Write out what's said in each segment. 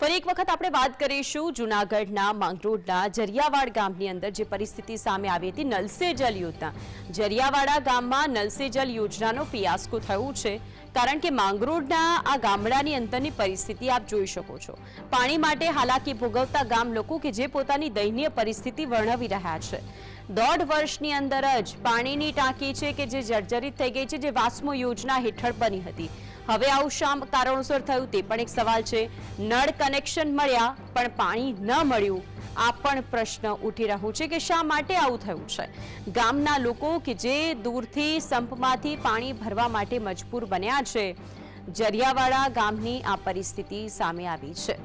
ફરી એક વખત આપણે વાત કરીશું જૂનાગઢના માંગરોળના જરિયાવાડ ગામની અંદર જે પરિસ્થિતિ સામે આવી હતી નલ સે જલ યોજના। જરિયાવાડા ગામમાં નલ સે જલ યોજનાનો ફિયાસ્કો થયું છે, કારણ કે માંગરોળના આ ગામડાની અંદરની પરિસ્થિતિ આપ જોઈ શકો છો। પાણી માટે હાલાકી ભોગવતા ગામ લોકો કે જે પોતાની દયનીય પરિસ્થિતિ વર્ણવી રહ્યા છે। 1.5 વર્ષની અંદર જ પાણીની ટાંકી છે કે જે જર્જરિત થઈ ગઈ છે, જે વાસ્મો યોજના હેઠળ બની હતી। હવે આવું શા કારણોસર થયું તે પણ એક સવાલ છે। નળ કનેક્શન મળ્યા પણ પાણી ન મળ્યું, આ પણ પ્રશ્ન ઉઠી રહ્યો છે કે શા માટે આવું થયું છે। ગામના લોકો કે જે દૂરથી સંપમાંથી પાણી ભરવા માટે મજબૂર બન્યા છે, જરિયાવાડા ગામની આ પરિસ્થિતિ સામે આવી છે।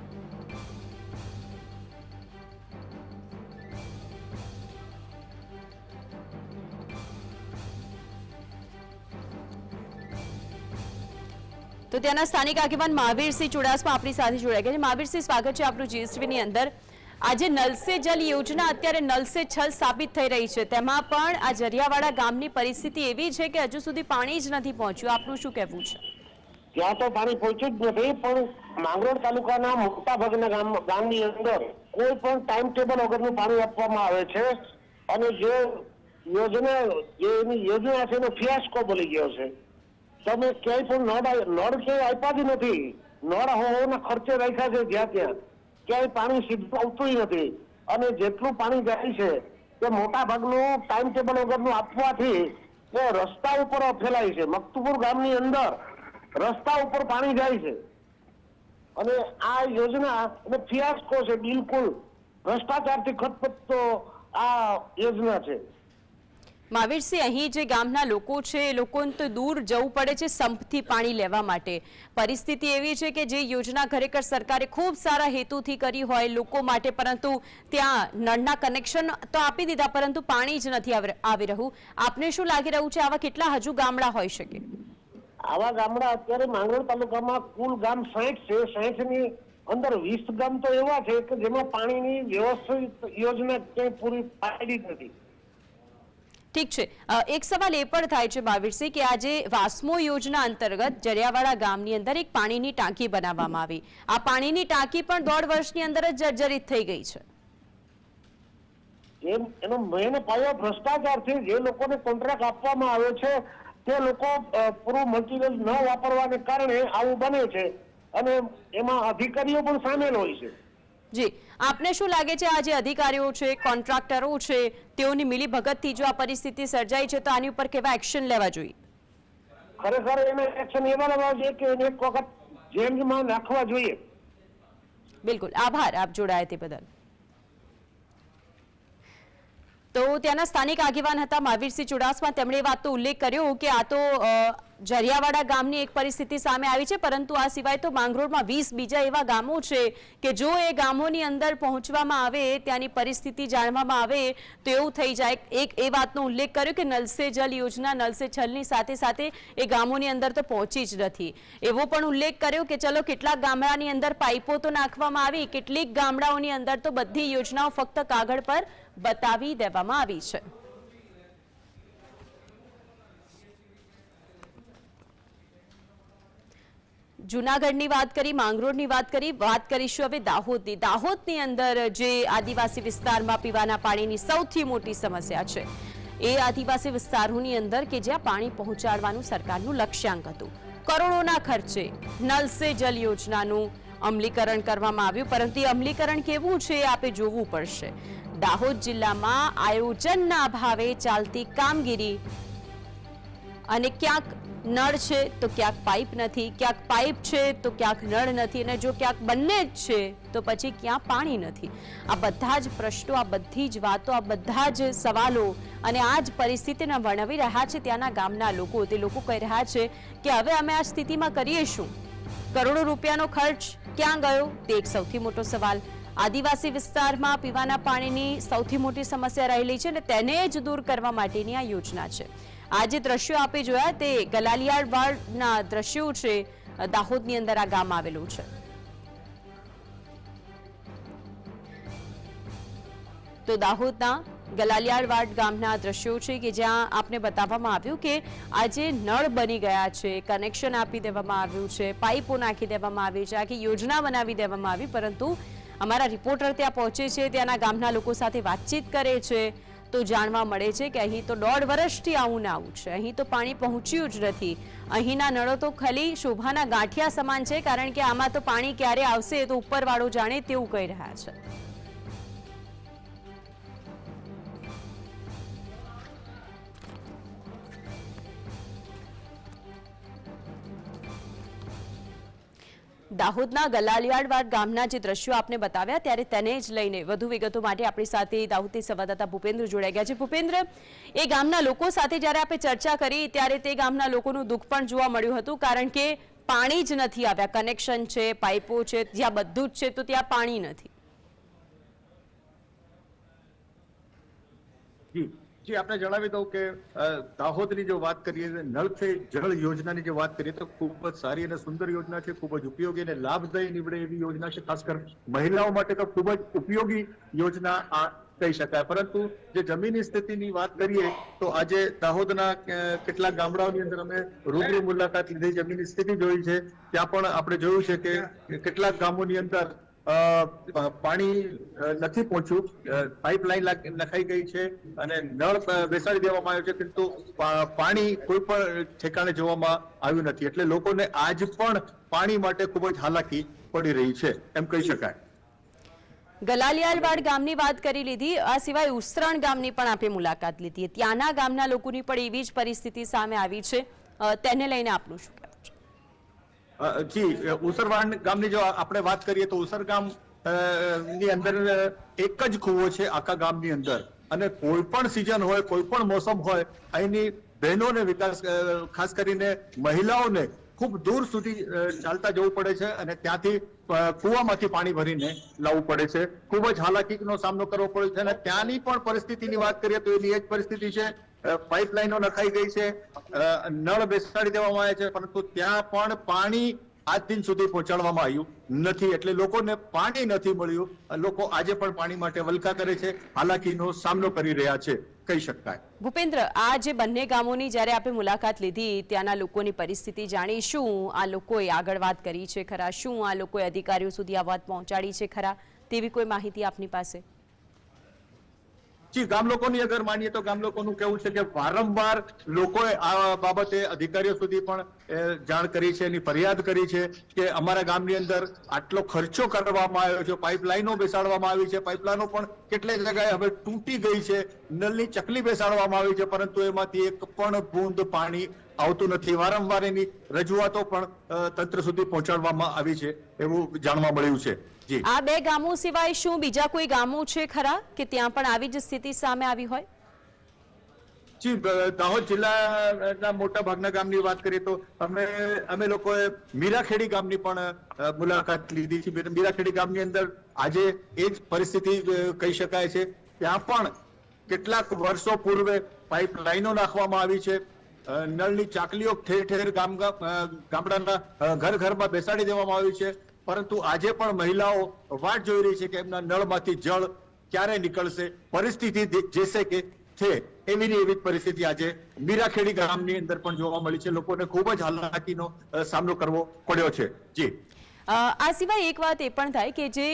तो त्याना स्थानिक આગેવાન મહાવીરસિંહ ચુડાસમા આપણી સાથે જોડાઈ ગયા છે। મહાવીરસિંહ, સ્વાગત છે આપનું જીએસટીવીની અંદર। આજે નલ સે જલ યોજના અત્યારે નલ સે છલ સાબિત થઈ રહી છે, તેમાં પણ આ જરિયાવાડા ગામની પરિસ્થિતિ એવી છે કે હજુ સુધી પાણી જ નથી પહોંચ્યું, આપનું શું કહેવું છે? ત્યાં તો પાણી પહોંચ્યું જ નથી, પણ માંગરોળ તાલુકાના મોટા ભાગના ગામની અંદર કોઈ પણ ટાઈમ ટેબલ વગરનું પાણી આપવામાં આવે છે અને જે યોજના છે એનો ફિયાસ્કો બોલી ગયો છે। તમે ક્યાંય પણ નળ ક્યાંય આપ્યા જ નથી। નળ હોવાના ખર્ચે રાખ્યા છે, જ્યાં ત્યાં ક્યાંય પાણી સીધું આવતું નથી અને જેટલું પાણી જાય છે તે મોટા ભાગનું ટાઈમ ટેબલ વગરનું આપવાથી તે રસ્તા ઉપર ફેલાય છે। મકતુપુર ગામની અંદર રસ્તા ઉપર પાણી જાય છે અને આ યોજના અને ફિયાસ્કો છે, બિલકુલ ભ્રષ્ટાચારથી ખતપતો આ યોજના છે। મહાવીરસિંહ, અહીં જે ગામના લોકો છે એ લોકોને તો દૂર જવું પડે છે સંપથી પાણી લેવા માટે। પરિસ્થિતિ એવી છે કે જે યોજના ખરેખર સરકારે ખૂબ સારા હેતુથી કરી હોય લોકો માટે, પરંતુ ત્યાં નળના કનેક્શન તો આપી દીધા પરંતુ પાણી જ નથી આવી રહ્યું। આપને શું લાગી રહ્યું છે, આવા કેટલા હજુ ગામડા હોઈ શકે? આવા ગામડા અત્યારે માંગરોળ તાલુકામાં કુલ ગામ 60 છે। 60 ની અંદર 20 ગામ તો એવા છે કે જેમાં પાણીની વ્યવસ્થિત યોજના ક્યાંય પૂરી પાડી નથી। ઠીક છે, એક સવાલ એ પણ થાય છે મહાવીરસિંહ કે આજે વાસ્મો યોજના અંતર્ગત જરિયાવાડા ગામની અંદર એક પાણીની ટાંકી બનાવવામાં આવી। આ પાણીની ટાંકી પણ 1.5 વર્ષની અંદર જ જર્જરિત થઈ ગઈ છે। એનો મેન પાયો ભ્રષ્ટાચારથી જે લોકોને કોન્ટ્રાક્ટ આપવામાં આવે છે તે લોકો પૂરું મટીરિયલ ન વાપરવાને કારણે આવું બને છે અને એમાં અધિકારીઓ પણ સામેલ હોય છે। જી, આપને શું લાગે છે આ જે અધિકારીઓ છે, કોન્ટ્રાક્ટરો છે, તેઓની મિલીભગતથી જો આ પરિસ્થિતિ સર્જાઈ છે તો આની ઉપર કેવા એક્શન લેવા જોઈએ? ખરેખર એને એક્શન એવા લેવા જોઈએ કે એને એક વખત જેલમાં નાખવા જોઈએ। બિલકુલ, આભાર આપ જોડાયા તે બદલ। તો ત્યાંના સ્થાનિક આગેવાન હતા મહાવીરસિંહ ચુડાસમા। તેમણે એ વાતનો ઉલ્લેખ કર્યો કે આ તો જરિયાવાડા ગામની એક પરિસ્થિતિ સામે આવી છે, પરંતુ આ સિવાય તો માંગરોળમાં 20 બીજા એવા ગામો છે કે જો એ ગામોની અંદર પહોંચવામાં આવે, ત્યાંની પરિસ્થિતિ જાણવામાં આવે તો એવું થઈ જાય। એક એ વાતનો ઉલ્લેખ કર્યો કે નલ સે જલ યોજના નલ સે છલની સાથે સાથે એ ગામોની અંદર તો પહોંચી જ નથી। એવો પણ ઉલ્લેખ કર્યો કે ચલો કેટલાક ગામડાની અંદર પાઇપો તો નાખવામાં આવી, કેટલીક ગામડાઓની અંદર તો બધી યોજનાઓ ફક્ત કાગળ પર બતાવી દેવામાં આવી છે। જૂનાગઢની વાત કરી, માંગરોળની વાત કરી, વાત કરીશું હવે દાહોદની। દાહોદની અંદર જે આદિવાસી વિસ્તારમાં પીવાના પાણીની સૌથી મોટી સમસ્યા છે, એ આદિવાસી વિસ્તારોની અંદર કે જ્યાં પાણી પહોંચાડવાનું સરકારનું લક્ષ્યાંક હતું। કરોડોના ખર્ચે નલ સે જલ યોજનાનું અમલીકરણ કરવામાં આવ્યું, પરંતુ એ અમલીકરણ કેવું છે એ આપે જોવું પડશે। દાહોદ જિલ્લામાં આયોજનના અભાવે ચાલતી કામગીરી અને ક્યાંક નળ છે તો ક્યાંક પાઇપ નથી, ક્યાંક પાઇપ છે તો ક્યાંક નળ નથી, અને જો ક્યાંક બંને જ છે તો પછી ક્યાં પાણી નથી। આ બધા જ પ્રશ્નો, આ બધી જ વાતો, આ બધા જ સવાલો અને આ જ પરિસ્થિતિને વર્ણવી રહ્યા છે ત્યાંના ગામના લોકો। તે લોકો કહી રહ્યા છે કે હવે અમે આ સ્થિતિમાં કરીએ શું? કરોડો રૂપિયાનો ખર્ચ ક્યાં ગયો તે એક સૌથી મોટો સવાલ। આદિવાસી વિસ્તારમાં પીવાના પાણીની સૌથી મોટી સમસ્યા રહેલી છે અને તેને જ દૂર કરવા માટેની આ યોજના છે। આ જે દ્રશ્યો આપે જોયા તે ગલાલિયાવાડના દ્રશ્યો છે, દાહોદની અંદર આ ગામ આવેલું છે। તો દાહોદના ગલાલિયાવાડ ગામના દ્રશ્યો છે કે જ્યાં આપને બતાવવામાં આવ્યું કે આજે નળ બની ગયા છે, કનેક્શન આપી દેવામાં આવ્યું છે, પાઇપો નાખી દેવામાં આવી છે, આખી યોજના બનાવી દેવામાં આવી, પરંતુ અમારા રિપોર્ટર ત્યાં પહોંચે છે, ત્યાંના ગામના લોકો સાથે વાતચીત કરે છે તો જાણવા મળે છે કે અહીં તો 1.5 વર્ષથી આવું ને આવું છે, અહીં તો પાણી પહોંચ્યું જ નથી. અહીંના નળો તો ખાલી શોભાના ગાંઠિયા સમાન છે, કારણ કે આમાં તો પાણી ક્યારે આવશે એ તો ઉપરવાળો જાણે તેવું કહી રહ્યા છે. દાહોદના ગલાલિયાવાડ ગામના જે દ્રશ્યો આપને બતાવ્યા ત્યારે તેને જ લઈને વધુ વિગતો માટે આપણી સાથે દાહોદથી સંવાદદાતા ભૂપેન્દ્ર જોડાઈ ગયા છે. ભૂપેન્દ્ર, એ ગામના લોકો સાથે જ્યારે આપણે ચર્ચા કરી ત્યારે તે ગામના લોકોનું દુઃખ પણ જોવા મળ્યું હતું, કારણ કે પાણી જ નથી આવ્યા. કનેક્શન છે, પાઇપો છે, જ્યાં બધું જ છે તો ત્યાં પાણી નથી. જી આપણે જણાવી દઉં કે દાહોદની જો વાત કરીએ, નળ સે જળ યોજનાની જે વાત કરીએ તો ખૂબ જ સારી અને સુંદર યોજના છે, ખૂબ જ ઉપયોગી અને લાભદાયી નીવડે એવી યોજના છે. ખાસ કરી મહિલાઓ માટે તો ખૂબ જ ઉપયોગી યોજના આ કહી શકાય. પરંતુ જે જમીનની સ્થિતિની વાત કરીએ તો આજે દાહોદના કેટલાક ગામડાઓની અંદર અમે રૂબરૂ મુલાકાત લીધી, જમીનની સ્થિતિ જોઈ છે. ત્યાં પણ આપણે જોયું છે કે કેટલાક ગામોની અંદર પાણી નથી પહોંચ્યું, પાઇપલાઇન નખાઈ ગઈ છે અને નળ બેસાડી દેવામાં આવ્યો છે, પરંતુ પાણી કોઈ પણ ઠેકાણે જોવામાં આવ્યું નથી. એટલે લોકોને આજ પણ પાણી માટે ખૂબ જ હાલાકી પડી રહી છે એમ કહી શકાય. ગલાલિયાવાડ ગામની વાત કરી લીધી, આ સિવાય ઉસરણ ગામની પણ આપણે મુલાકાત લીધી. ત્યાંના ગામના લોકોની પણ એવી જ પરિસ્થિતિ સામે આવી છે, તેને લઈને આપનું શું કહેવું છે? જી, ઉસરવાડ ગામની જો આપણે વાત કરીએ તો ઉસર ગામ ની અંદર એક જ કૂવો છે આખા ગામની અંદર, અને કોઈ પણ સિઝન હોય, કોઈ પણ મોસમ હોય, અહીંની બહેનોને વિકાસ ખાસ કરીને મહિલાઓને ખૂબ દૂર સુધી ચાલતા જવું પડે છે અને ત્યાંથી કૂવામાંથી પાણી ભરીને લાવવું પડે છે. ખૂબ જ હાલાકીનો સામનો કરવો પડે છે અને ત્યાંની પણ પરિસ્થિતિની વાત કરીએ તો એની એ જ પરિસ્થિતિ છે. પાઇપલાઇનો નખાઈ ગઈ છે, નળ બેસાડી દેવામાં આવ્યા છે, પરંતુ ત્યાં પણ પાણી આજ દિન સુધી પહોંચાડવામાં આવ્યું નથી. એટલે લોકોને પાણી નથી મળ્યું. લોકો આજે પણ પાણી માટે વલખા કરે છે, હાલાકીનો સામનો કરી રહ્યા છે કહી શકાય. ભૂપેન્દ્ર, આ જે બંને ગામોની જ્યારે આપણે મુલાકાત લીધી, ત્યાંના લોકોની પરિસ્થિતિ જાણી, શું આ લોકોએ આગળ વાત કરી છે ખરા? શું આ લોકોએ અધિકારીઓ સુધી આ વાત પહોંચાડી છે ખરા? તેવી કોઈ માહિતી આપની પાસે? જી, ગામ લોકોની અગર માનીએ તો ગામ લોકોનું કહેવું છે કે વારંવાર લોકોએ આ બાબતે અધિકારીઓ સુધી પણ જાણ કરી છે, એની ફરિયાદ કરી છે કે અમારા ગામની અંદર આટલો ખર્ચો કરવામાં આવ્યો છે, પાઇપલાઇનો બેસાડવામાં આવી છે, પાઇપલાઇનો પણ કેટલીક જગ્યાએ હવે તૂટી ગઈ છે, નળની ચકલી બેસાડવામાં આવી છે, પરંતુ એમાંથી એક પણ બૂંદ પાણી આવતું નથી. વારંવાર એની રજૂઆતો પણ તંત્ર સુધી પહોંચાડવામાં આવી છે એવું જાણવા મળ્યું છે. આ બે ગામો સિવાય શું બીજા કોઈ ગામો છે ખરા કે ત્યાં પણ આવી જ સ્થિતિ સામે આવી હોય? જી, દાહોદ જિલ્લાના મોટા ભાગના ગામની વાત કરીએ તો અમે લોકોએ મીરાખેડી ગામની પણ મુલાકાત લીધી છે. મીરાખેડી ગામની અંદર આજે એ જ પરિસ્થિતિ કહી શકાય છે. ત્યાં પણ કેટલાક વર્ષો પૂર્વે પાઇપલાઇનો નાખવામાં આવી છે, નળની ચાકલીઓ ઠેર ઠેર ગામડાના ઘર ઘરમાં બેસાડી દેવામાં આવી છે, પરંતુ આજે પણ મહિલાઓ વાટ જોઈ રહી છે કે એમના નળમાંથી જળ ક્યારે નીકળશે. પરિસ્થિતિ જેસે કે છે એવી જ પરિસ્થિતિ આજે મીરાખેડી ગામની અંદર પણ જોવા મળી છે. લોકોને ખૂબ જ હાલાકીનો સામનો કરવો પડ્યો છે. જી, આ સિવાય એક વાત એ પણ થાય કે જે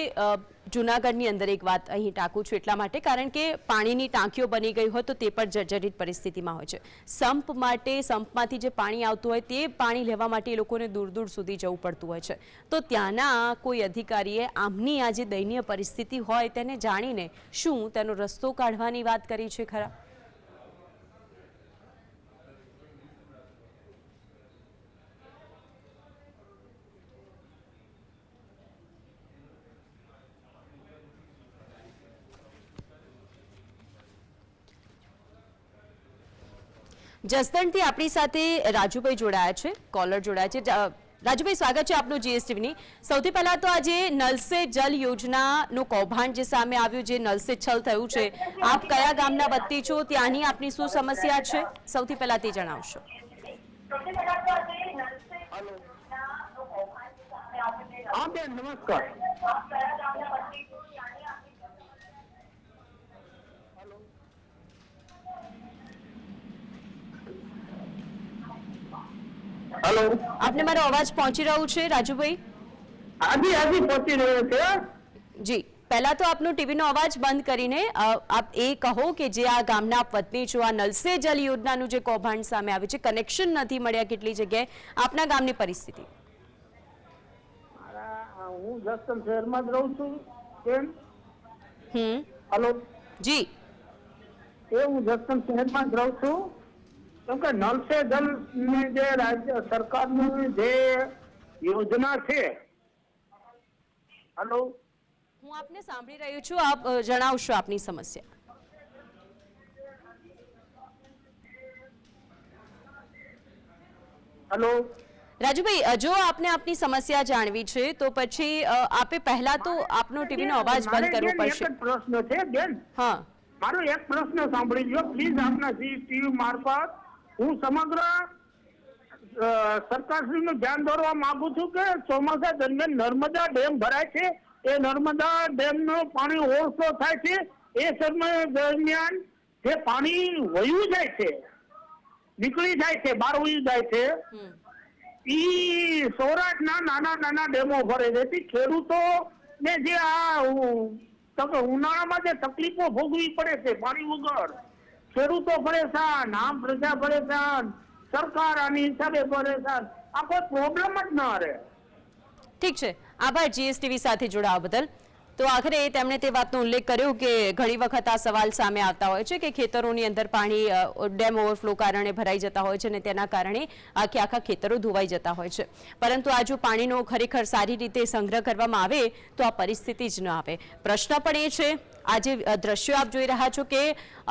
જૂનાગઢની અંદર એક વાત અહીં ટાંકું છું એટલા માટે, કારણ કે પાણીની ટાંકીઓ બની ગઈ હોય તો તે પણ જર્જરિત પરિસ્થિતિમાં હોય છે. સંપમાંથી જે પાણી આવતું હોય તે પાણી લેવા માટે એ લોકોને દૂર દૂર સુધી જવું પડતું હોય છે. તો ત્યાંના કોઈ અધિકારીએ આમની આ જે દયનીય પરિસ્થિતિ હોય તેને જાણીને શું તેનો રસ્તો કાઢવાની વાત કરી છે ખરા? જસદણથી આપણી સાથે રાજુભાઈ જોડાયા છે, કોલર જોડાયા છે. રાજુભાઈ, સ્વાગત છે આપનું જીએસટીવીની. સૌથી પહેલા તો આજે નલ સે જલ યોજનાનું કૌભાંડ જે સામે આવ્યું, જે નલ સે છલ થયું છે, આપ કયા ગામના વતની છો, ત્યાંની આપની શું સમસ્યા છે, સૌથી પહેલા તે જણાવશો. હા બેન, નમસ્કાર. હેલો, આપને મારો અવાજ પહોંચી રહ્યો છે રાજુભાઈ? હાજી હાજી પહોંચી રહ્યો છે. જી, પહેલા તો આપનો ટીવીનો અવાજ બંધ કરીને આપ એ કહો કે જે આ ગામના આપ વતની છો, આ નલ સે જલ યોજનાનું જે કૌભાંડ સામે આવ્યું છે, કનેક્શન નથી મળ્યા કેટલી જગ્યાએ, આપના ગામની પરિસ્થિતિ. હું જસદણ શહેરમાં જ રહું છું બેન. હેલો જી, હું જસદણ શહેરમાં જ રહું છું. કેમ કે નલ સે જલ ની જે રાજ્ય સરકારની જે યોજના છે. હેલો, હું આપને સાંભળી રહ્યું છું, આપ જણાવશો આપની સમસ્યા. હેલો, રાજુભાઈ, જો આપને આપની સમસ્યા જાણવી છે તો પછી આપે પહેલા તો આપનો ટીવીનો અવાજ બંધ કરવો પડશે. એક જ પ્રશ્ન છે બેન. હા, મારો એક પ્રશ્ન સાંભળી લો પ્લીઝ. આપના સીસીટીવી મારફત હું સમગ્ર સરકારશ્રીનું ધ્યાન દોરવા માંગુ છું કે ચોમાસા દરમિયાન નર્મદા ડેમ ભરાય છે. એ નર્મદા ડેમનું પાણી ઓવરફ્લો થાય છે. એ સમય દરમિયાન જે પાણી વયું જાય છે, નીકળી જાય છે, બહાર વયું જાય છે, ઈ સૌરાષ્ટ્રના નાના નાના ડેમો ભરે છે. ખેડૂતો ને જે આ ઉનાળામાં જે તકલીફો ભોગવી પડે છે પાણી વગર, ખેડૂતો પરેશાન, આમ પ્રજા પરેશાન, સરકાર આની હિસાબે પરેશાન. આ કોઈ પ્રોબ્લેમ જ ના રહે. ઠીક છે, આભાર જીએસટીવી સાથે જોડાવા બદલ. તો આખરે તેમણે તે વાતનો ઉલ્લેખ કર્યો કે ઘણી વખત આ સવાલ સામે આવતા હોય છે કે ખેતરોની અંદર પાણી ડેમ ઓવરફ્લો કારણે ભરાઈ જતા હોય છે અને તેના કારણે આખા ખેતરો ધોવાઈ જતા હોય છે. પરંતુ આ જો પાણીનો ખરેખર સારી રીતે સંગ્રહ કરવામાં આવે તો આ પરિસ્થિતિ જ ન આવે. પ્રશ્ન પણ એ છે, આ જે દ્રશ્યો આપ જોઈ રહ્યા છો કે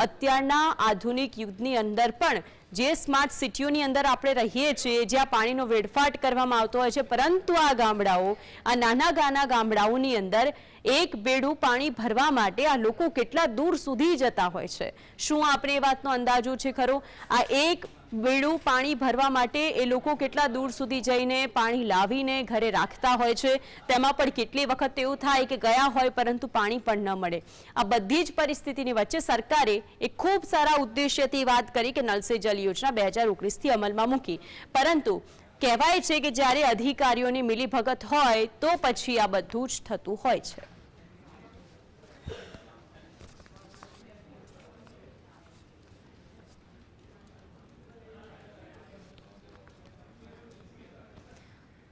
અત્યારના આધુનિક યુગની અંદર પણ જે સ્માર્ટ સિટીઓની અંદર આપણે રહીએ છીએ, જ્યાં પાણીનો વેડફાટ કરવામાં આવતો હોય છે, પરંતુ આ ગામડાઓ, આ નાના ગામડાઓની અંદર એક બેડું પાણી ભરવા માટે આ લોકો કેટલા દૂર સુધી જતા હોય છે. શું આપણે એ વાતનો અંદાજો છે ખરો? આ એક બેડું પાણી ભરવા માટે એ લોકો કેટલા દૂર સુધી જઈને પાણી લાવીને ઘરે રાખતા હોય છે. તેમાં પણ કેટલી વખત એવું થાય કે ગયા હોય પરંતુ પાણી પણ ન મળે. આ બધી જ પરિસ્થિતિની વચ્ચે સરકારે એક ખૂબ સારા ઉદ્દેશ્યથી વાત કરી કે નલ સે જલ યોજના 2019થી અમલમાં મૂકી, પરંતુ કહેવાય છે કે જ્યારે અધિકારીઓની મિલીભગત હોય તો પછી આ બધું જ થતું હોય છે.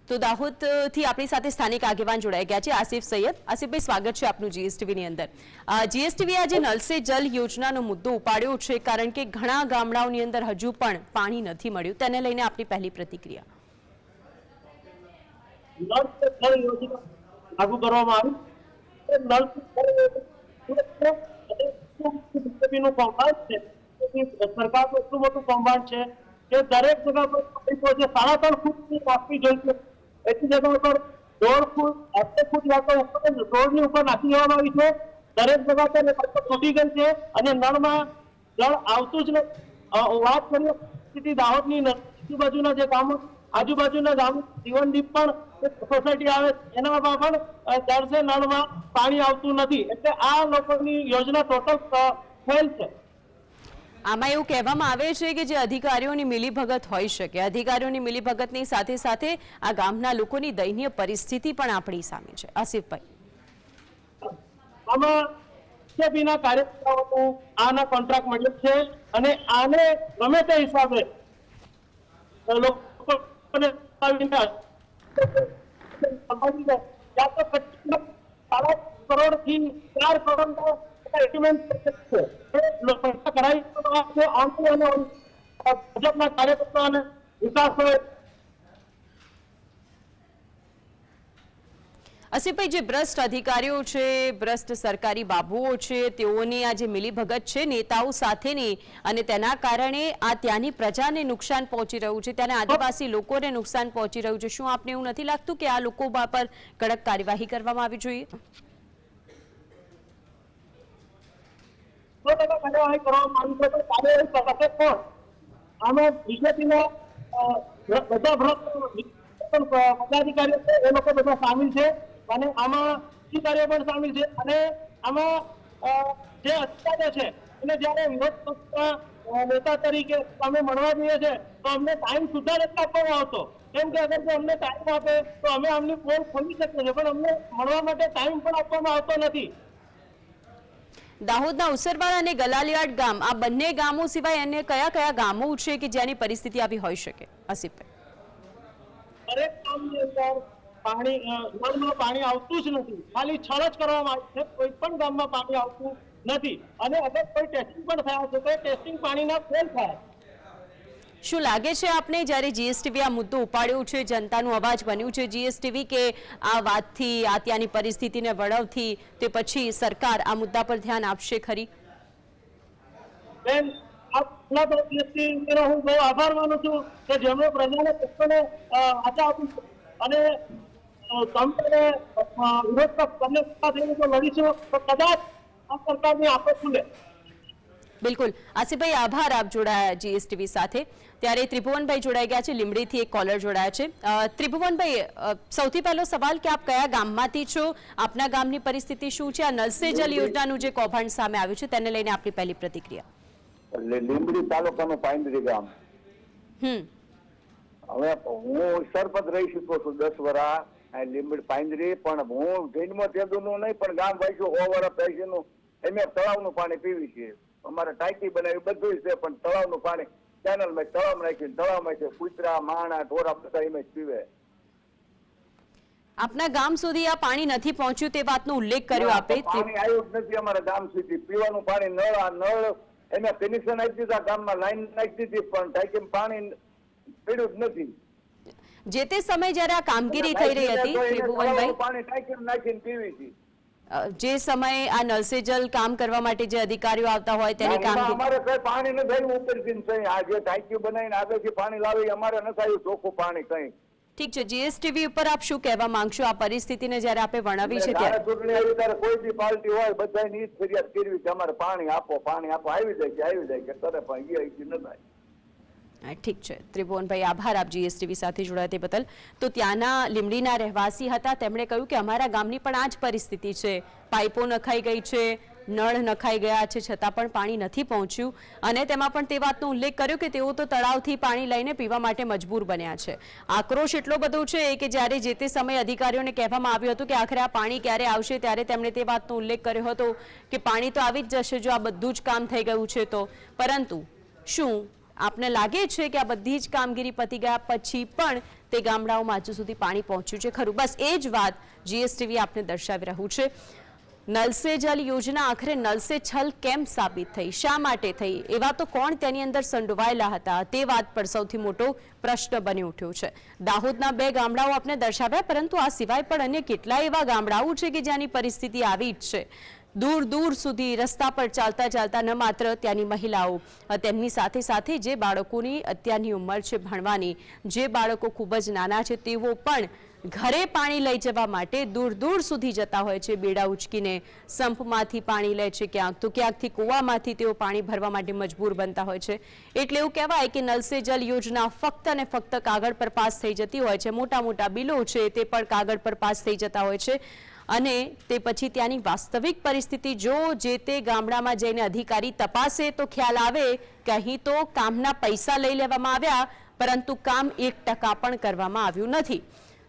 તો દાહોદથી આપણી સાથે સ્થાનિક આગેવાન જોડાઈ ગયા છે, આસિફ સૈયદ. આસિફભાઈ, સ્વાગત છે આપનું જીએસટીવીની અંદર. જીએસટીવી આજે નલ સે જલ યોજનાનો મુદ્દો ઉપાડ્યો છે કારણ કે ઘણા ગામડાઓની અંદર હજુ પણ પાણી નથી મળ્યું. તેને લઈને આપની પહેલી પ્રતિક્રિયા. નલ સે જલ યોજના લાગુ કરવામાં આવી સરકારનું એટલું મોટું કૌભાંડ છે કે દરેક જગ્યા પર 3.5 ફૂટની નાખવી જોઈએ, એટલી જગ્યા પર 1.5 ફૂટ 8 ફૂટ રોડની ઉપર નાખી દેવામાં આવી છે. દરેક જગ્યા પર તૂટી ગઈ છે અને નળમાં જળ આવતું જ નથી. વાત કરીએ દાહોદની આજુબાજુના જે ગામો, આજુબાજુના ગામ જીવનદીપ પણ સોસાયટી આવે એનામાં પણ દર છે નળમાં પાણી આવતું નથી. એટલે આ લોકોની યોજના ટોટલ ફેલ છે. આમાં એવું કહેવામાં આવે છે કે જે અધિકારીઓની મિલીભગત હોઈ શકે, અધિકારીઓની મિલીભગતની સાથે સાથે આ ગામના લોકોની દયનીય પરિસ્થિતિ પણ આપણી સામે છે. આસિફભાઈ, આમાં બીજેપીના કાર્યકર્તાઓનું આના કોન્ટ્રાક્ટ મળ્યો છે અને આને ગમે તે હિસાબે લોકોને 3.5 કરોડથી 4 કરોડ કાર્યકર્તાઓને વિકાસ હોય. આસિફભાઈ, જે ભ્રષ્ટ અધિકારીઓ છે, ભ્રષ્ટ સરકારી બાબુઓ છે, તેઓની આ જે મિલીભગત છે નેતાઓ સાથેની, અને તેના કારણે આ ત્યાંની પ્રજાને નુકસાન પહોંચી રહ્યું છે, ત્યાંના આદિવાસી લોકોને નુકસાન પહોંચી રહ્યું છે. શું આપને એવું નથી લાગતું કે આ લોકો પર કડક કાર્યવાહી કરવામાં આવી જોઈએ? કાર્યવાહી કરવા માંગુ છું તો કાર્યવાહી કરશે કોણ? આમાં બીજેપીના બધા પદાધિકારીઓ છે એ લોકો બધા સામેલ છે અને આમાં અધિકારીઓ પણ સામેલ છે અને આમાં જે અધિકારીઓ છે એને જયારે વિરોધ પક્ષના નેતા તરીકે અમે મળવા જઈએ છીએ તો અમને ટાઈમ સુધા નથી આપવામાં આવતો, કેમ કે અગર જો અમને ટાઈમ આપે તો અમે આમની પોલ ખોલી શકીએ છીએ, પણ અમને મળવા માટે ટાઈમ પણ આપવામાં આવતો નથી. દાહોદના ઉસરવાડા અને ગલાલિયાડ ગામ, આ બંને ગામો સિવાય અન્ય કયા કયા ગામો છે કે જેની પરિસ્થિતિ આવી હોઈ શકે? આસિફભાઈ, દરેક ગામની અંદર પાણી નળમાં પાણી આવતું જ નથી, ખાલી છળ જ કરવામાં આવે છે, કોઈ પણ ગામમાં પાણી આવતું નથી. અને અગર કોઈ ટેસ્ટિંગ પણ થયા છે તો ટેસ્ટિંગ પાણીના ફેલ થાય. શું લાગે છે આપને જ્યારે જીએસટીવી આ મુદ્દો ઉપાડ્યો છે, જનતાનો અવાજ બન્યું છે જીએસટીવી, કે આ વાતથી, આ ત્યાંની પરિસ્થિતિને વળવથી તે પછી સરકાર આ મુદ્દા પર ધ્યાન આપશે ખરી? બેન, આપના જીએસટીવીનો હું બહુ આભાર માનું છું કે જેમણે પ્રજાને પ્રશ્નોને આશા આપી છે. અને તમને વિરોધ બંને થઈને જો લડીશું તો કદાચ આ સરકારની આંખો ખુલે. બિલકુલ આસિફભાઈ, આભાર આપ જોડાયા જીએસટીવી સાથે. ત્યારે ત્રિભુવનભાઈ જોડાઈ ગયા છે, લીંબડીથી એક કોલર જોડાયા છે. ત્રિભુવનભાઈ, સૌથી પહેલો સવાલ કે આપ કયા ગામમાંથી છો, આપના ગામની પરિસ્થિતિ શું છે? આ નલ સે જલ યોજનાનું જે કૌભાંડ સામે આવ્યું છે તેને લઈને આપની પહેલી પ્રતિક્રિયા. લીંબડી તાલુકાનું પાંદરી ગામ. હવે હું સરપંચ રહી ચૂક્યો છું 10 વર્ષ લીંબડી પાંદરી, પણ હું જન્મ તેદુનું નહીં, પણ ગામ ભાઈ 100 વર્ષ પૈસીનું અમે તળાવનું પાણી પીવી છીએ. અમારે ટાંકી બનાવી બધું છે, પણ તળાવનું પાણી કેનલમાં તળાવ નાખીને તળાવમાં છે, કૂતરા માણા ઢોરા બધા એમ જ પીવે. આપના ગામ સુધી આ પાણી નથી પહોંચ્યું તે વાતનો ઉલ્લેખ કર્યો આપે. પાણી આવ્યું જ નથી અમારા ગામ સુધી. પીવાનું પાણી નળ એને કનેક્શન આપી દીધા, ગામમાં લાઈન નાખી દીધી, પણ ટાંકીમાં પાણી પીડ્યું જ નથી. જે તે સમયે જ્યારે આ કામગીરી થઈ રહી હતી ત્રિભુવનભાઈ, પાણી ટાંકીમાં નાખીને પીવી છે. જે સમયે આ નલ સે જલ કામ કરવા માટે જે અધિકારીઓ આવતા હોય તેની કામગીરી, અમારે કઈ પાણી ન થયું ઉપરથી છે. આ જે ટાંકી બનાવીને આગળથી પાણી લાવે અમારે ન થયું ચોખ્ખું પાણી કઈ. ઠીક છે, જીએસટીવી ઉપર આપ શું કહેવા માંગશો આ પરિસ્થિતિને જ્યારે આપે વર્ણવી છે ત્યારે? ચૂંટણી આવી ત્યારે કોઈ બી પાર્ટી હોય બધાની જ ફરિયાદ કરવી કે અમારે પાણી આપો, પાણી આપો. આવી જાય કે કરે પણ એ ન થાય. ઠીક છે ત્રિભુવનભાઈ, આભાર આપ જીએસટીવી સાથે જોડાયા તે બદલ. તો ત્યાંના લીંબડીના રહેવાસી હતા, તેમણે કહ્યું કે અમારા ગામની પણ આ જ પરિસ્થિતિ છે. પાઇપો નખાઈ ગઈ છે, નળ નખાઈ ગયા છે, છતાં પણ પાણી નથી પહોંચ્યું. અને તેમાં પણ તે વાતનો ઉલ્લેખ કર્યો કે તેઓ તો તળાવથી પાણી લઈને પીવા માટે મજબૂર બન્યા છે. આક્રોશ એટલો બધો છે કે જ્યારે જે તે સમયે અધિકારીઓને કહેવામાં આવ્યું હતું કે આખરે આ પાણી ક્યારે આવશે, ત્યારે તેમણે તે વાતનો ઉલ્લેખ કર્યો હતો કે પાણી તો આવી જ જશે જો આ બધું જ કામ થઈ ગયું છે તો. પરંતુ શું આપને લાગે છે કે આ બધી જ કામગીરી પતી ગયા પછી પણ તે ગામડાઓમાં હજુ સુધી પાણી પહોંચ્યું છે ખરું? બસ એ જ વાત જીએસટીવી આપને દર્શાવી રહ્યું છે. નલ સે જલ યોજના આખરે નલ સે છલ કેમ સાબિત થઈ, શા માટે થઈ, એવા તો કોણ તેની અંદર સંડોવાયેલા હતા તે વાત પર સૌથી મોટો પ્રશ્ન બની ઉઠ્યો છે. દાહોદના 2 ગામડાઓ આપને દર્શાવ્યા, પરંતુ આ સિવાય પણ અન્ય કેટલાય એવા ગામડાઓ છે કે જેની પરિસ્થિતિ આવી જ છે. દૂર દૂર સુધી રસ્તા પર ચાલતા ચાલતા ન માત્ર ત્યાંની મહિલાઓ, તેમની સાથે સાથે જે બાળકોની અત્યારની ઉંમર છે ભણવાની, જે બાળકો ખૂબ જ નાના છે તેઓ પણ ઘરે પાણી લઈ જવા માટે દૂર દૂર સુધી જતા હોય છે. બેડા ઉચકીને સંપમાંથી પાણી લે છે, ક્યાંક તો ક્યાંકથી કૂવામાંથી તેઓ પાણી ભરવા માટે મજબૂર બનતા હોય છે. એટલે એવું કહેવાય કે નલ સે જલ યોજના ફક્ત અને ફક્ત કાગળ પર પાસ થઈ જતી હોય છે. મોટા મોટા બિલો છે તે પણ કાગળ પર પાસ થઈ જતા હોય છે. અને તે પછી ત્યાંની વાસ્તવિક પરિસ્થિતિ જો જે તે ગામડામાં જઈને અધિકારી તપાસે તો ખ્યાલ આવે કે અહીં તો કામના પૈસા લઈ લેવામાં આવ્યા, પરંતુ કામ 1% પણ કરવામાં આવ્યું નથી.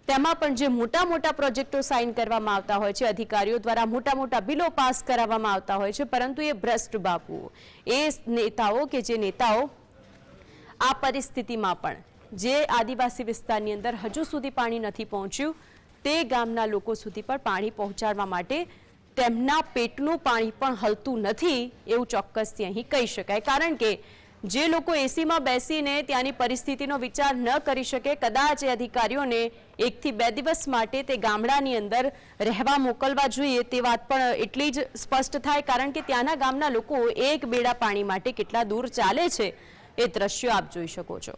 તેમાં પણ જે મોટા મોટા પ્રોજેક્ટો સાઇન કરવામાં આવતા હોય છે, અધિકારીઓ દ્વારા મોટા મોટા બિલો પાસ કરાવવામાં આવતા હોય છે, પરંતુ એ ભ્રષ્ટ બાબુઓ, એ નેતાઓ કે જે નેતાઓ આ પરિસ્થિતિમાં પણ જે આદિવાસી વિસ્તારની અંદર હજુ સુધી પાણી નથી પહોંચ્યું તે ગામના લોકો સુધી પણ પાણી પહોંચાડવા માટે તેમના પેટનું પાણી પણ હલતું નથી એવું ચોક્કસથી અહીં કહી શકાય. કારણ કે જે લોકો એસીમાં બેસીને ત્યાંની પરિસ્થિતિનો વિચાર ન કરી શકે, કદાચ એ અધિકારીઓને 1 થી 2 દિવસ માટે તે ગામડાની અંદર રહેવા મોકલવા જોઈએ તે વાત પણ એટલી જ સ્પષ્ટ થાય. કારણ કે ત્યાંના ગામના લોકો એક બેડા પાણી માટે કેટલા દૂર ચાલે છે એ દ્રશ્યો આપ જોઈ શકો છો.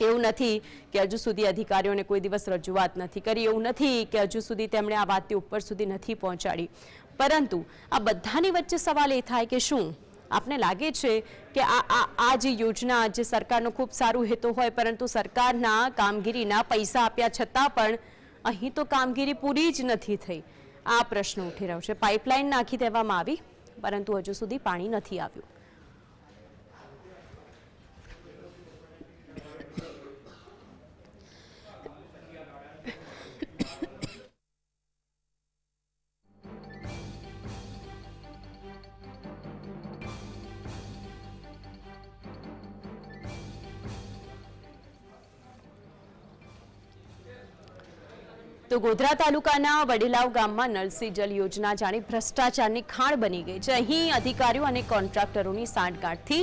એવું નથી કે હજુ સુધી અધિકારીઓને કોઈ દિવસ રજૂઆત નથી કરી, એવું નથી કે હજુ સુધી તેમણે આ વાતની ઉપર સુધી નથી પહોંચાડી, પરંતુ આ બધાની વચ્ચે સવાલ એ થાય કે શું આપને લાગે છે કે આ જે યોજના, જે સરકારનો ખૂબ સારું હેતુ હોય પરંતુ સરકારના કામગીરીના પૈસા આપ્યા છતાં પણ અહીં તો કામગીરી પૂરી જ નથી થઈ? આ પ્રશ્ન ઉઠી રહ્યો છે. પાઇપલાઇન નાખી દેવામાં આવી પરંતુ હજુ સુધી પાણી નથી આવ્યું. તો ગોધરા તાલુકાના વડેલાવ ગામમાં નળ સે જલ યોજના જાણે ભ્રષ્ટાચારની ખાણ બની ગઈ છે. અહીં અધિકારીઓ અને કોન્ટ્રાક્ટરોની સાંઠગાંઠથી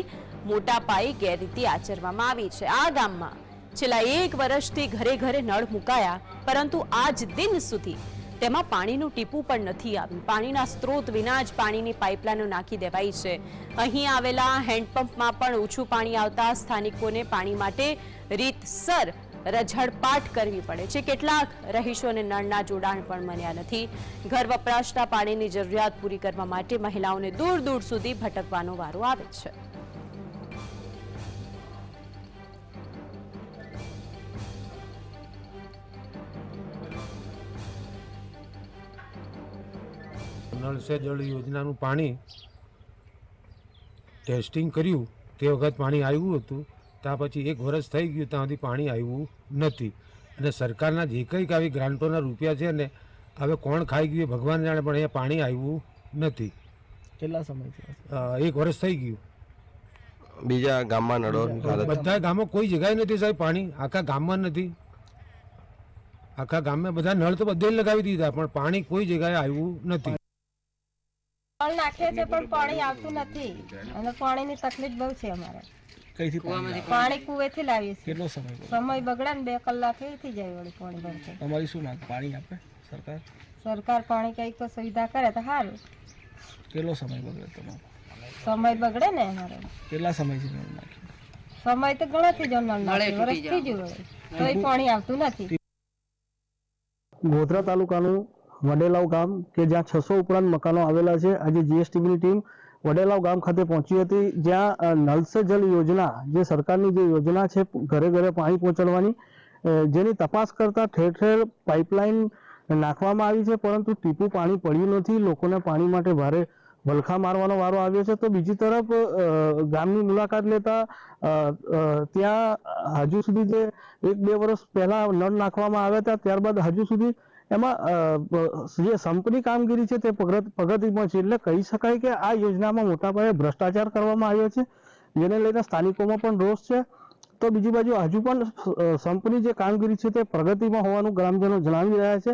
મોટા પાયે ગેરરીતિ આચરવામાં આવી છે. આ ગામમાં છેલ્લા 1 વર્ષથી ઘરે ઘરે નળ મુકાયા, પરંતુ આજ દિન સુધી તેમાં પાણીનું ટીપું પણ નથી આવ્યું. પાણીના સ્ત્રોત વિના જ પાણીની પાઇપલાઈનો નાખી દેવાઈ છે. અહીં આવેલા હેન્ડપંપમાં પણ ઓછું પાણી આવતા સ્થાનિકોને પાણી માટે રીતસર રઝળપાટ કરવી પડે છે. કેટલાક રહીશોને નળના જોડાણ પણ મળ્યા નથી. ઘર વપરાશના પાણીની જરૂરિયાત પૂરી કરવા માટે મહિલાઓને દૂર દૂર સુધી ભટકવાનો વારો આવે છે. નળ સે જળ યોજનાનું પાણી ટેસ્ટિંગ કર્યું તે વખત પાણી આવ્યું હતું, ત્યાં પછી 1 વર્ષ થઈ ગયું ત્યાં સુધી પાણી આવ્યું નથી. અને સરકારના જે કંઈક આવી ગ્રાન્ટોના રૂપિયા છે ને હવે કોણ ખાઈ ગયું એ ભગવાન જાણે, પણ અહીંયા પાણી આવ્યું નથી. કેટલા સમયથી? 1 વર્ષ થઈ ગયું. બીજા ગામમાં નળો બધા ગામમાં કોઈ જગ્યાએ નથી સાહેબ પાણી, આખા ગામમાં નથી. આખા ગામમાં બધા નળ તો બધે લગાવી દીધા પણ પાણી કોઈ જગ્યાએ આવ્યું નથી. નળ નાખીએ છે પણ પાણી આવતું નથી અને પાણીની તકલીફ બહુ છે અમારે. કઈથી પાણી કુવેથી લાવીએ છીએ. કેટલો સમય સમય બગડે ને 2 કલાક થઈ જાય વળી પાણી ભરતે. તમારી શું માંગ? પાણી આપે સરકાર? સરકાર પાણી કઈક સુવિધા કરે તો સારું. કેટલો સમય બગડે તમારો? સમય બગડે ને અમારે. કેટલા સમયથી નળ નાખી? સમય તો ઘણાથી જ નળ નાખે, વર્ષ થઈ ગયું વળી તોય પાણી આવતું નથી. ગોધરા તાલુકાનું વડેલાવ ગામ કે જ્યાં 600 ઉપરાંત મકાનો આવેલા છે. આજે જીએસટીબીની ટીમ વડેલાવ ગામ ખાતે પહોંચી હતી, જ્યાં નળ સે જલ યોજના જે સરકારની જે યોજના છે ઘરે ઘરે પાણી પહોંચાડવાની, જેની તપાસ કરતા ઠેર ઠેર પાઇપલાઇન નાખવામાં આવી છે, પરંતુ ટીપું પાણી પડ્યું નથી. લોકોને પાણી માટે ભારે વલખા મારવાનો વારો આવ્યો છે. તો બીજી તરફ ગામની મુલાકાત લેતા ત્યાં હજુ સુધી જે 1-2 વર્ષ પહેલા નળ નાખવામાં આવ્યા હતા, ત્યારબાદ હજુ સુધી એમાં જે સંપની કામગીરી છે તે પ્રગતિમાં છે. એટલે કહી શકાય કે આ યોજનામાં મોટા પાયે ભ્રષ્ટાચાર કરવામાં આવ્યો છે, જેને લઈને સ્થાનિકોમાં પણ રોષ છે. તો બીજી બાજુ હજુ પણ સંપની જે કામગીરી છે તે પ્રગતિમાં હોવાનું ગ્રામજનો જણાવી રહ્યા છે,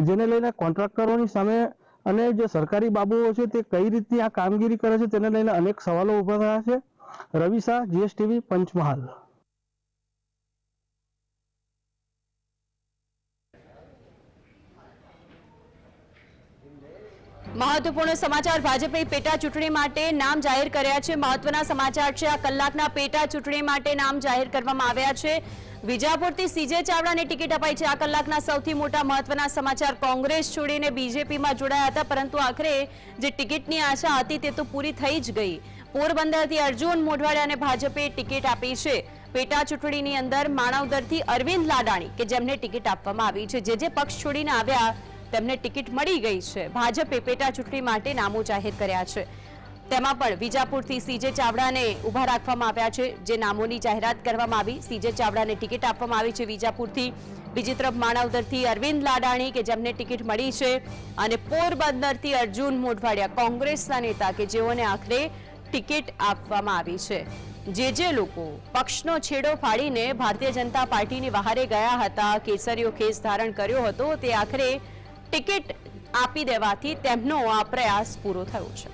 જેને લઈને કોન્ટ્રાક્ટરોની સામે અને જે સરકારી બાબુઓ છે તે કઈ રીતની આ કામગીરી કરે છે તેને લઈને અનેક સવાલો ઉભા થયા છે. રવિ શાહ, જીએસટીવી, પંચમહાલ. મહત્વપૂર્ણ સમાચાર. ભાજપે પેટા ચૂંટણી માટે નામ જાહેર કર્યા છે. મહત્વના સમાચાર છે. આ કલાકના પેટા ચૂંટણી માટે નામ જાહેર કરવામાં આવ્યા છે. વિજાપુરથી સીજે ચાવડાને ટિકિટ અપાઈ છે. આ કલાકના સૌથી મોટા મહત્વના સમાચાર. કોંગ્રેસ છોડીને બીજેપીમાં જોડાયા હતા, પરંતુ આખરે જે ટિકિટની આશા હતી તે તો પૂરી થઈ જ ગઈ. પોરબંદરથી અર્જુન મોઢવાડિયાને ભાજપે ટિકિટ આપી છે. પેટા ચૂંટણીની અંદર માણાવદરથી અરવિંદ લાડાણી કે જેમને ટિકિટ આપવામાં આવી છે, જે પક્ષ છોડીને આવ્યા તેમને ટિકિટ મળી ગઈ છે. ભાજપે પેટા ચૂંટણી માટે નામો જાહેર કર્યા છે. તેમાં પણ વિજાપુરથી સીજે ચાવડાને ઉભા રાખવામાં આવ્યા છે, જે નામોની જાહેરાત કરવામાં આવી. સીજે ચાવડાને ટિકિટ આપવામાં આવી છે વિજાપુરથી. બીજી તરફ માણાવદરથી અરવિંદ લાડાણી કે જેમને ટિકિટ મળી છે, અને પોરબંદરથી અર્જુન મોઢવાડિયા કોંગ્રેસના નેતા કે જેઓને આખરે ટિકિટ આપવામાં આવી છે. જે લોકો પક્ષનો છેડો ફાડીને ભારતીય જનતા પાર્ટીની વહારે ગયા હતા, કેસરીયો ખેસ ધારણ કર્યો હતો, તે આખરે ટિકિટ આપી દેવાથી તેમનો આ પ્રયાસ પૂરો થયો છે.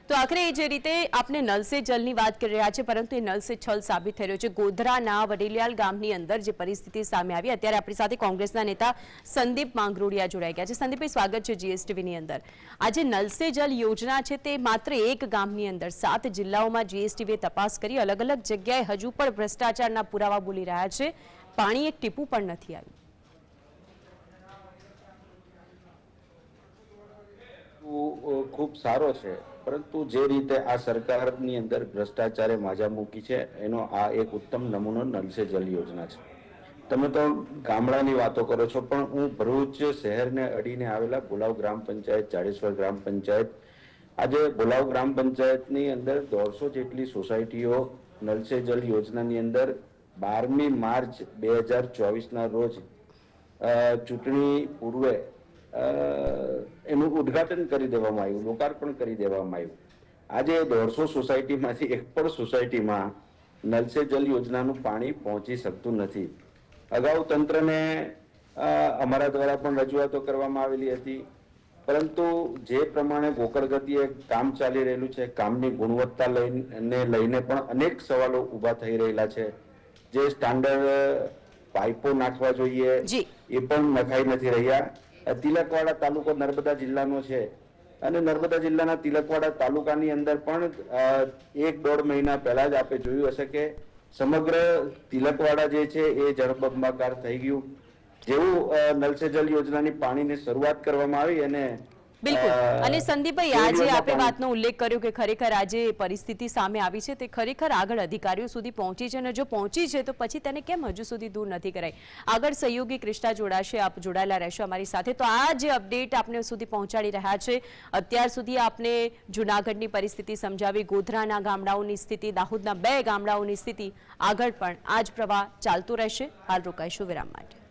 તો આખરે જે રીતે આપણે નલ સે જલની વાત કરી રહ્યા છે, પરંતુ એ નલ સે છલ સાબિત થઈ રહ્યો છે. ગોધરાના વડેલિયાલ ગામની અંદર જે પરિસ્થિતિ સામે આવી, અત્યારે આપણી સાથે કોંગ્રેસના નેતા સંદીપ માંગરોડિયા જોડાઈ ગયા છે. સંદીપભાઈ, સ્વાગત છે જીએસટીવીની અંદર. આજે નલ સે જલ યોજના છે તે માત્ર એક ગામની અંદર 7 જિલ્લાઓમાં જીએસટીવીએ તપાસ કરી. અલગ અલગ જગ્યાએ હજુ પણ ભ્રષ્ટાચારના પુરાવા બોલી રહ્યા છે. પાણી એક ટીપું પણ નથી આવ્યું. ખૂબ સારો છે, પરંતુ જે રીતે આ સરકારની અંદર ભ્રષ્ટાચારે માજા મૂકી છે એનો આ એક ઉત્તમ નમૂનો નલ સે જલ યોજના છે. તમે તો ગામડાની વાતો કરો છો, પણ હું ભરૂચ શહેરને અડીને આવેલા ભોલાવ ગ્રામ પંચાયત, જાડેશ્વર ગ્રામ પંચાયત, આજે ભોલાવ ગ્રામ પંચાયતની અંદર 150 જેટલી સોસાયટીઓ નલ સે જલ યોજનાની અંદર 12મી માર્ચ 2024ના રોજ ચૂંટણી પૂર્વે એનું ઉદ્ઘાટન કરી દેવામાં આવ્યું, લોકાર્પણ કરી દેવામાં આવ્યું. આજે 150 સોસાયટીમાંથી એક પણ સોસાયટીમાં નલ સે જલ યોજનાનું પાણી પહોંચી શકતું નથી. અગાઉ તંત્રને અમારા દ્વારા પણ રજૂઆતો કરવામાં આવેલી હતી, પરંતુ જે પ્રમાણે ગોકળ ગતિએ કામ ચાલી રહેલું છે, કામની ગુણવત્તા લઈને પણ અનેક સવાલો ઊભા થઈ રહેલા છે. જે સ્ટાન્ડર્ડ પાઇપો નાખવા જોઈએ એ પણ નખાઈ નથી રહ્યા. તિલકવાડા તાલુકો નર્મદા જિલ્લાનો છે અને નર્મદા જિલ્લાના તિલકવાડા તાલુકાની અંદર પણ 1-1.5 મહિના પહેલા જ આપણે જોયું હશે કે સમગ્ર તિલકવાડા જે છે એ જળબંબાકાર થઈ ગયું. જેવું નલ સે જલ યોજનાની પાણીની શરૂઆત કરવામાં આવી અને બિલકુલ. અને સંદીપભાઈ, આજે આપણે વાતનો ઉલ્લેખ કર્યો કે ખરેખર આજે પરિસ્થિતિ સામે આવી છે તે ખરેખર આગળ અધિકારીઓ સુધી પહોંચી છે, અને જો પહોંચી છે તો પછી તેને કેમ હજુ સુધી દૂર નથી કરાઈ? આગળ સહયોગી કૃષ્ણા જોડાશે, આપ જોડાયેલા રહેશો અમારી સાથે. તો આ જે અપડેટ આપને સુધી પહોંચાડી રહ્યા છે. અત્યાર સુધી આપને જૂનાગઢની પરિસ્થિતિ સમજાવી, ગોધરાના ગામડાઓની સ્થિતિ, દાહોદના 2 ગામડાઓની સ્થિતિ. આગળ પણ આ જ પ્રવાહ ચાલતો રહેશે. હાલ રોકાઈશું વિરામ માટે.